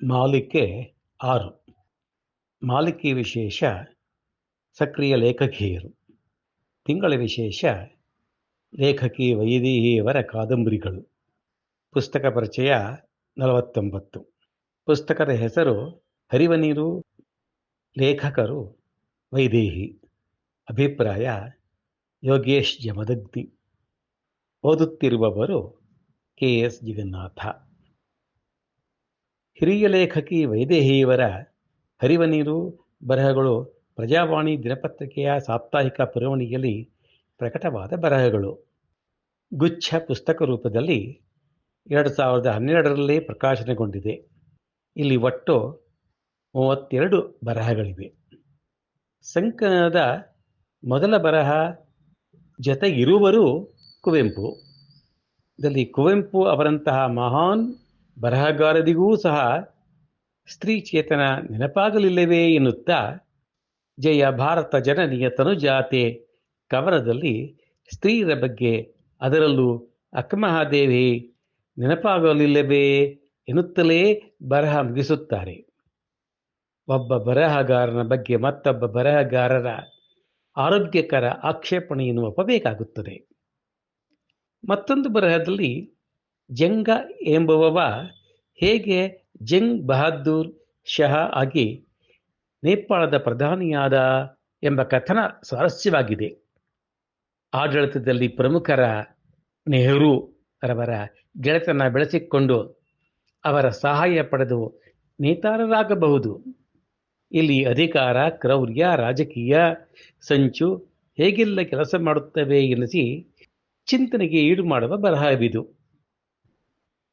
ಮಾಲಿಕೆ 6. ಮಾಲಿಕೆ ವಿಶೇಷ ಸಕ್ರಿಯ ಲೇಖಕಿಯರು. ತಿಂಗಳ ವಿಶೇಷ ಲೇಖಕಿ ವೈದೇಹಿಯವರ ಕಾದಂಬರಿಗಳು. ಪುಸ್ತಕ ಪರಿಚಯ 49. ಪುಸ್ತಕದ ಹೆಸರು ಹರಿವ ನೀರು. ಲೇಖಕರು ವೈದೇಹಿ. ಅಭಿಪ್ರಾಯ ಯೋಗೇಶ್ ಜಮದಗ್ನಿ. ಓದುತ್ತಿರುವವರು KS ಜಗನ್ನಾಥ. ಹಿರಿಯ ಲೇಖಕಿ ವೈದೇಹಿಯವರ ಹರಿವ ನೀರು ಬರಹಗಳು ಪ್ರಜಾವಾಣಿ ದಿನಪತ್ರಿಕೆಯ ಸಾಪ್ತಾಹಿಕ ಪುರವಣಿಯಲ್ಲಿ ಪ್ರಕಟವಾದ ಬರಹಗಳು. ಗುಚ್ಛ ಪುಸ್ತಕ ರೂಪದಲ್ಲಿ 2012ರಲ್ಲಿ ಪ್ರಕಾಶನಗೊಂಡಿದೆ. ಇಲ್ಲಿ ಒಟ್ಟು 32 ಬರಹಗಳಿವೆ. ಸಂಕಲನದ ಮೊದಲ ಬರಹ ಜೊತೆಗಿರುವರು ಕುವೆಂಪು. ಇದರಲ್ಲಿ ಕುವೆಂಪು ಅವರಂತಹ ಮಹಾನ್ ಬರಹಗಾರರಿಗೂ ಸಹ ಸ್ತ್ರೀ ಚೇತನ ನೆನಪಾಗಲಿಲ್ಲವೇ ಎನ್ನುತ್ತಾ ಜಯ ಭಾರತ ಜನನಿಯ ತನುಜಾತೆ ಕವನದಲ್ಲಿ ಸ್ತ್ರೀಯರ ಬಗ್ಗೆ, ಅದರಲ್ಲೂ ಅಕ್ಕಮಹಾದೇವಿ ನೆನಪಾಗಲಿಲ್ಲವೇ ಎನ್ನುತ್ತಲೇ ಬರಹ ಮುಗಿಸುತ್ತಾರೆ. ಒಬ್ಬ ಬರಹಗಾರನ ಬಗ್ಗೆ ಮತ್ತೊಬ್ಬ ಬರಹಗಾರರ ಆರೋಗ್ಯಕರ ಆಕ್ಷೇಪಣೆಯನ್ನು ಒಪ್ಪಬೇಕಾಗುತ್ತದೆ. ಮತ್ತೊಂದು ಬರಹದಲ್ಲಿ ಜಂಗ ಎಂಬುವವ ಹೇಗೆ ಜಂಗ್ ಬಹದ್ದೂರ್ ಶಹ ಆಗಿ ನೇಪಾಳದ ಪ್ರಧಾನಿಯಾದ ಎಂಬ ಕಥನ ಸ್ವಾರಸ್ಯವಾಗಿದೆ. ಆಡಳಿತದಲ್ಲಿ ಪ್ರಮುಖರ ನೆಹರು ರವರ ಗೆಳೆತನ ಬೆಳೆಸಿಕೊಂಡು ಅವರ ಸಹಾಯ ಪಡೆದು ನೇತಾರರಾಗಬಹುದು. ಇಲ್ಲಿ ಅಧಿಕಾರ, ಕ್ರೌರ್ಯ, ರಾಜಕೀಯ ಸಂಚು ಹೇಗೆಲ್ಲ ಕೆಲಸ ಮಾಡುತ್ತವೆ ಎನಿಸಿ ಚಿಂತನೆಗೆ ಈಡು ಮಾಡುವ ಬರಹವಿದು.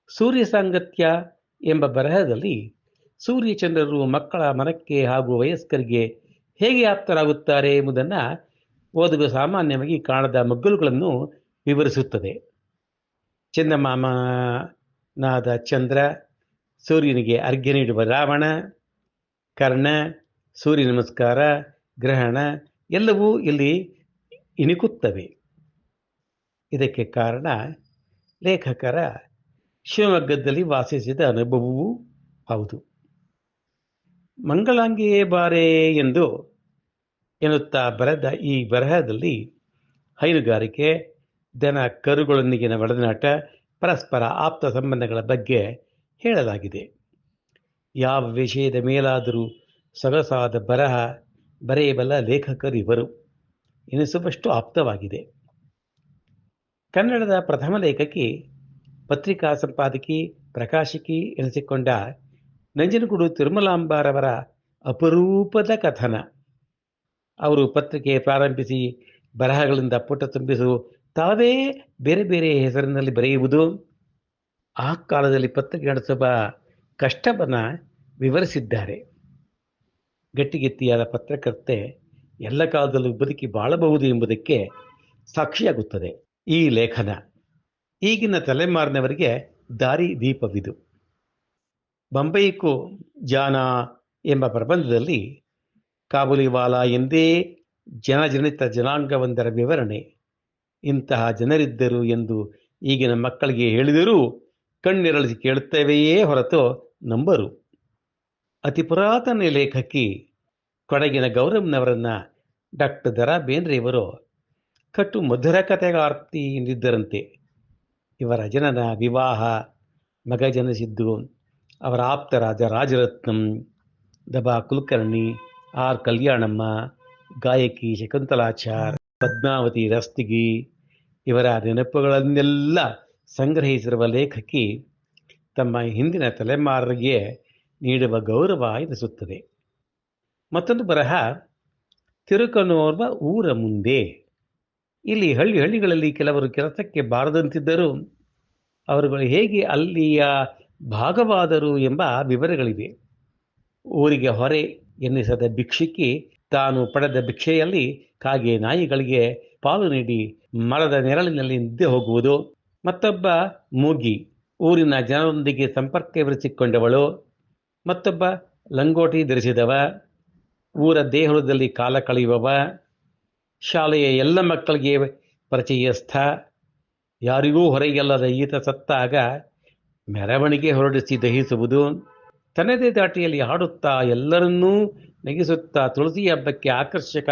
ಸೂರ್ಯ ಸಾಂಗತ್ಯ ಎಂಬ ಬರಹದಲ್ಲಿ ಸೂರ್ಯಚಂದ್ರರು ಮಕ್ಕಳ ಮನಕ್ಕೆ ಹಾಗೂ ವಯಸ್ಕರಿಗೆ ಹೇಗೆ ಆಪ್ತರಾಗುತ್ತಾರೆ ಎಂಬುದನ್ನು ಓದುಗ ಸಾಮಾನ್ಯವಾಗಿ ಕಾಣದ ಮಗ್ಗಲುಗಳನ್ನು ವಿವರಿಸುತ್ತದೆ. ಚಂದಮಾಮನಾದ ಚಂದ್ರ, ಸೂರ್ಯನಿಗೆ ಅರ್ಘ್ಯ ನೀಡುವ ರಾವಣ, ಕರ್ಣ, ಸೂರ್ಯ ನಮಸ್ಕಾರ, ಗ್ರಹಣ ಎಲ್ಲವೂ ಇಲ್ಲಿ ಇಣುಕುತ್ತವೆ. ಇದಕ್ಕೆ ಕಾರಣ ಲೇಖಕರ ಶಿವಮೊಗ್ಗದಲ್ಲಿ ವಾಸಿಸಿದ ಅನುಭವವೂ ಹೌದು. ಮಂಗಳಾಂಗಿಯೇ ಬಾರೆ ಎಂದು ಎನ್ನುತ್ತಾ ಬರೆದ ಈ ಬರಹದಲ್ಲಿ ಹೈನುಗಾರಿಕೆ, ದನ ಕರುಗಳೊಂದಿಗಿನ ಒಡನಾಟ, ಪರಸ್ಪರ ಆಪ್ತ ಸಂಬಂಧಗಳ ಬಗ್ಗೆ ಹೇಳಲಾಗಿದೆ. ಯಾವ ವಿಷಯದ ಮೇಲಾದರೂ ಸೊಗಸಾದ ಬರಹ ಬರೆಯಬಲ್ಲ ಲೇಖಕರಿವರು ಎನಿಸುವಷ್ಟು ಆಪ್ತವಾಗಿದೆ. ಕನ್ನಡದ ಪ್ರಥಮ ಲೇಖಕಿ, ಪತ್ರಿಕಾ ಸಂಪಾದಕಿ, ಪ್ರಕಾಶಕಿ ಎನಿಸಿಕೊಂಡ ನಂಜನಗೂಡು ತಿರುಮಲಾಂಬರವರ ಅಪರೂಪದ ಕಥನ. ಅವರು ಪತ್ರಿಕೆ ಪ್ರಾರಂಭಿಸಿ ಬರಹಗಳಿಂದ ಪುಟ ತುಂಬಿಸು ತಾವೇ ಬೇರೆ ಬೇರೆ ಹೆಸರಿನಲ್ಲಿ ಬರೆಯುವುದು, ಆ ಕಾಲದಲ್ಲಿ ಪತ್ರಿಕೆ ನಡೆಸುವ ಕಷ್ಟವನ್ನು ವಿವರಿಸಿದ್ದಾರೆ. ಗಟ್ಟಿಗೆತ್ತಿಯಾದ ಪತ್ರಕರ್ತೆ ಎಲ್ಲ ಕಾಲದಲ್ಲೂ ಬದುಕಿ ಬಾಳಬಹುದು ಎಂಬುದಕ್ಕೆ ಸಾಕ್ಷಿಯಾಗುತ್ತದೆ ಈ ಲೇಖನ. ಈಗಿನ ತಲೆಮಾರಿನವರಿಗೆ ದಾರಿ ದೀಪವಿದು. ಬಂಬೈಕು ಜಾನಾ ಎಂಬ ಪ್ರಬಂಧದಲ್ಲಿ ಕಾಬುಲಿವಾಲಾ ಎಂದೇ ಜನಜನಿತ ಜನಾಂಗವೊಂದರ ವಿವರಣೆ. ಇಂತಹ ಜನರಿದ್ದರು ಎಂದು ಈಗಿನ ಮಕ್ಕಳಿಗೆ ಹೇಳಿದರೂ ಕಣ್ಣೆರಳಿಸಿ ಕೇಳುತ್ತವೆಯೇ ಹೊರತು ನಂಬರು. ಅತಿ ಪುರಾತನ ಲೇಖಕಿ ಕೊಡಗಿನ ಗೌರಮ್ಮನವರನ್ನು ಡಾಕ್ಟರ್ ದ ರಾ ಬೇಂದ್ರೆಯವರು ಕಟ್ಟು ಮಧುರ ಕಥೆಗಾರ್ತಿ ಎಂದಿದ್ದರಂತೆ. ಇವರ ಜನನ, ವಿವಾಹ, ಮಗ ಜನಿಸಿದ್ದು, ಅವರ ಆಪ್ತರಾದ ರಾಜರತ್ನಂ, ದಬಾ ಕುಲಕರ್ಣಿ, ಆರ್ ಕಲ್ಯಾಣಮ್ಮ, ಗಾಯಕಿ ಶಕುಂತಲಾಚಾರ್, ಪದ್ಮಾವತಿ ರಸ್ತಿಗಿ ಇವರ ನೆನಪುಗಳನ್ನೆಲ್ಲ ಸಂಗ್ರಹಿಸಿರುವ ಲೇಖಕಿ ತಮ್ಮ ಹಿಂದಿನ ತಲೆಮಾರಿಗೆ ನೀಡುವ ಗೌರವ ಎನಿಸುತ್ತದೆ. ಮತ್ತೊಂದು ಬರಹ ತಿರುಕನೋರ್ವ ಊರ ಮುಂದೆ. ಇಲ್ಲಿ ಹಳ್ಳಿಗಳಲ್ಲಿ ಕೆಲವರು ಕೆಲಸಕ್ಕೆ ಬಾರದಂತಿದ್ದರೂ ಅವರುಗಳು ಹೇಗೆ ಅಲ್ಲಿಯ ಭಾಗವಾದರು ಎಂಬ ವಿವರಗಳಿವೆ. ಊರಿಗೆ ಹೊರೆ ಎನ್ನಿಸದ ಭಿಕ್ಷುಕಿ ತಾನು ಪಡೆದ ಭಿಕ್ಷೆಯಲ್ಲಿ ಕಾಗೆ ನಾಯಿಗಳಿಗೆ ಪಾಲು ನೀಡಿ ಮರದ ನೆರಳಿನಲ್ಲಿ ನಿದ್ದೆ ಹೋಗುವುದು. ಮತ್ತೊಬ್ಬ ಮೂಗಿ ಊರಿನ ಜನರೊಂದಿಗೆ ಸಂಪರ್ಕವಿರಿಸಿಕೊಂಡವಳು. ಮತ್ತೊಬ್ಬ ಲಂಗೋಟಿ ಧರಿಸಿದವ, ಊರ ದೇಹುಳದಲ್ಲಿ ಕಾಲ ಕಳೆಯುವವ, ಶಾಲೆಯ ಎಲ್ಲ ಮಕ್ಕಳಿಗೆ ಪರಿಚಯಸ್ಥ, ಯಾರಿಗೂ ಹೊರೆಯಲ್ಲದ ಈತ ಸತ್ತಾಗ ಮೆರವಣಿಗೆ ಹೊರಡಿಸಿ ದಹಿಸುವುದು, ತನ್ನದೇ ದಾಟಿಯಲ್ಲಿ ಹಾಡುತ್ತಾ ಎಲ್ಲರನ್ನೂ ನಗಿಸುತ್ತಾ ತುಳಸಿ ಹಬ್ಬಕ್ಕೆ ಆಕರ್ಷಕ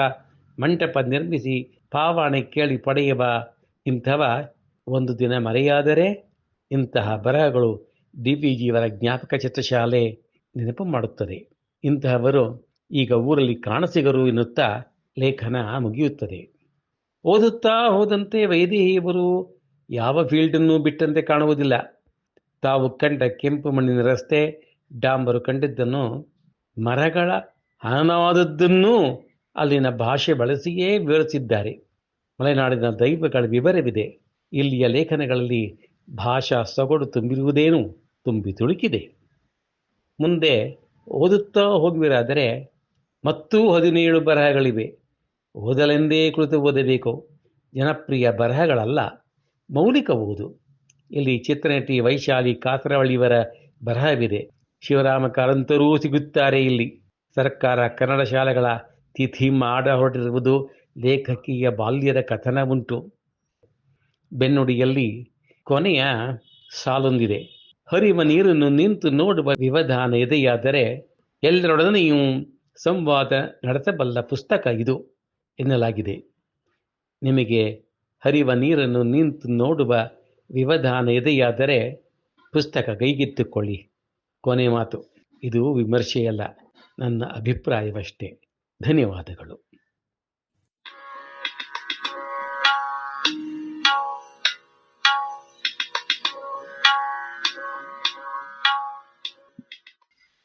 ಮಂಟಪ ನಿರ್ಮಿಸಿ ಪಾವಾಣೆ ಕೇಳಿ ಪಡೆಯುವ ಇಂಥವ ಒಂದು ದಿನ ಮರೆಯಾದರೆ ಇಂತಹ ಬರಹಗಳು ಡಿ.ವಿ.ಜಿಯವರ ಜ್ಞಾಪಕ ಚಿತ್ರಶಾಲೆ ನೆನಪು ಮಾಡುತ್ತದೆ. ಇಂತಹವರು ಈಗ ಊರಲ್ಲಿ ಕಾಣಸಿಗರು ಎನ್ನುತ್ತಾ ಲೇಖನ ಮುಗಿಯುತ್ತದೆ. ಓದುತ್ತಾ ಹೋದಂತೆ ವೈದೇಹಿಯವರು ಯಾವ ಫೀಲ್ಡನ್ನು ಬಿಟ್ಟಂತೆ ಕಾಣುವುದಿಲ್ಲ. ತಾವು ಕಂಡ ಕೆಂಪು ಮಣ್ಣಿನ ರಸ್ತೆ, ಡಾಂಬರು ಕಂಡಿದ್ದನ್ನು, ಮರಗಳ ಹನನವಾದದ್ದನ್ನೂ ಅಲ್ಲಿನ ಭಾಷೆ ಬಳಸಿಯೇ ವಿವರಿಸಿದ್ದಾರೆ. ಮಲೆನಾಡಿನ ದೈವಗಳ ವಿವರವಿದೆ. ಇಲ್ಲಿಯ ಲೇಖನಗಳಲ್ಲಿ ಭಾಷಾ ಸೊಗಡು ತುಂಬಿರುವುದೇನು ತುಂಬಿ ತುಳುಕಿದೆ. ಮುಂದೆ ಓದುತ್ತಾ ಹೋಗುವಿರಾದರೆ ಮತ್ತೂ 17 ಬರಹಗಳಿವೆ. ಓದಲೆಂದೇ ಕುಳಿತು ಓದಬೇಕು. ಜನಪ್ರಿಯ ಬರಹಗಳಲ್ಲ, ಮೌಲಿಕ ಓದು. ಇಲ್ಲಿ ಚಿತ್ರನಟಿ ವೈಶಾಲಿ ಕಾಸರವಳ್ಳಿಯವರ ಬರಹವಿದೆ. ಶಿವರಾಮ ಕಾರಂತರೂ ಸಿಗುತ್ತಾರೆ ಇಲ್ಲಿ. ಸರ್ಕಾರ ಕನ್ನಡ ಶಾಲೆಗಳ ತಿಥಿ ಮಾಡ ಹೊರಟಿರುವುದು ಲೇಖಕಿಯ ಬಾಲ್ಯದ ಕಥನ ಉಂಟು. ಬೆನ್ನುಡಿಯಲ್ಲಿ ಕೊನೆಯ ಸಾಲೊಂದಿದೆ. ಹರಿವ ನೀರನ್ನು ನಿಂತು ನೋಡುವ ವಿವಧಾನ ಎದೆಯಾದರೆ ಎಲ್ಲರೊಡನೆಯೂ ಸಂವಾದ ನಡೆಸಬಲ್ಲ ಪುಸ್ತಕ ಇದು ಎನ್ನಲಾಗಿದೆ. ನಿಮಗೆ ಹರಿವ ನೀರನ್ನು ನಿಂತು ನೋಡುವ ವಿವಧಾನ ಎದೆಯಾದರೆ ಪುಸ್ತಕ ಕೈಗೆತ್ತಿಕೊಳ್ಳಿ. ಕೊನೆ ಮಾತು. ಇದು ವಿಮರ್ಶೆಯಲ್ಲ, ನನ್ನ ಅಭಿಪ್ರಾಯವಷ್ಟೇ. ಧನ್ಯವಾದಗಳು.